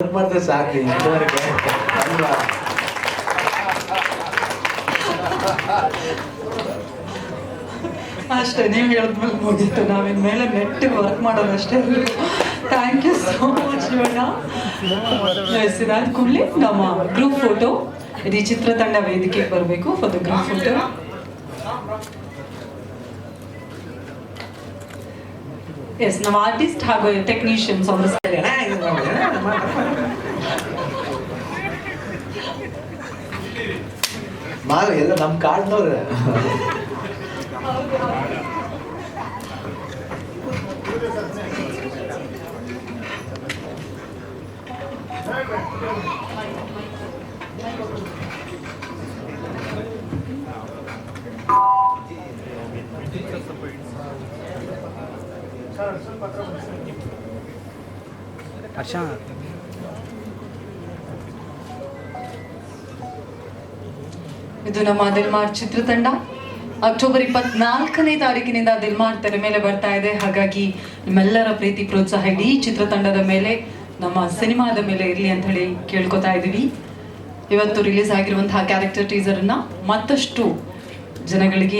ಮಾಡಿದ್ರೆ ಸಾಕು ಇಷ್ಟವರೆಗೆ ಅಲ್ವಾ? ಅಷ್ಟೇ, ನೀವು ಹೇಳಿದ್ಮೇಲೆ ಮುಗೀತು. ನಾವಿನ ಮೇಲೆ ನೆಟ್ಟಿಗೆ ವರ್ಕ್ ಮಾಡೋದು ಅಷ್ಟೇ. Thank you so much Shivanna. ಇದಾದ ಕೂಡಲೇ ನಮ್ಮ ಗ್ರೂಪ್ ಫೋಟೋ, ಇಡೀ ಚಿತ್ರತಂಡ ವೇದಿಕೆಗೆ ಬರಬೇಕು for the group photo. Yes, ನಮ್ಮ ಆರ್ಟಿಸ್ಟ್ ಹಾಗೂ ಟೆಕ್ನಿಷಿಯನ್ಸ್ ಅವರು ಮಾರು ಎಲ್ಲ ನಮ್ಮ ಕಾಡ್ನವ್ರ. ಇದು ನಮ್ಮ ದಿಲ್ಮಾರ್ ಚಿತ್ರತಂಡ. ಅಕ್ಟೋಬರ್ 24ನೇ ತಾರೀಕಿನಿಂದ ದಿಲ್ಮಾರ್ ತೆರೆ ಮೇಲೆ ಬರ್ತಾ ಇದೆ. ಹಾಗಾಗಿ ನಿಮ್ಮೆಲ್ಲರ ಪ್ರೀತಿ ಪ್ರೋತ್ಸಾಹ ಇಡೀ ಚಿತ್ರತಂಡದ ಮೇಲೆ, ನಮ್ಮ ಸಿನಿಮಾದ ಮೇಲೆ ಇರಲಿ ಅಂತ ಹೇಳಿ ಕೇಳ್ಕೊತಾ ಇದ್ದೀವಿ. ಇವತ್ತು ರಿಲೀಸ್ ಆಗಿರುವಂತಹ ಕ್ಯಾರೆಕ್ಟರ್ ಟೀಸರ್ ಅನ್ನ ಮತ್ತಷ್ಟು ಜನಗಳಿಗೆ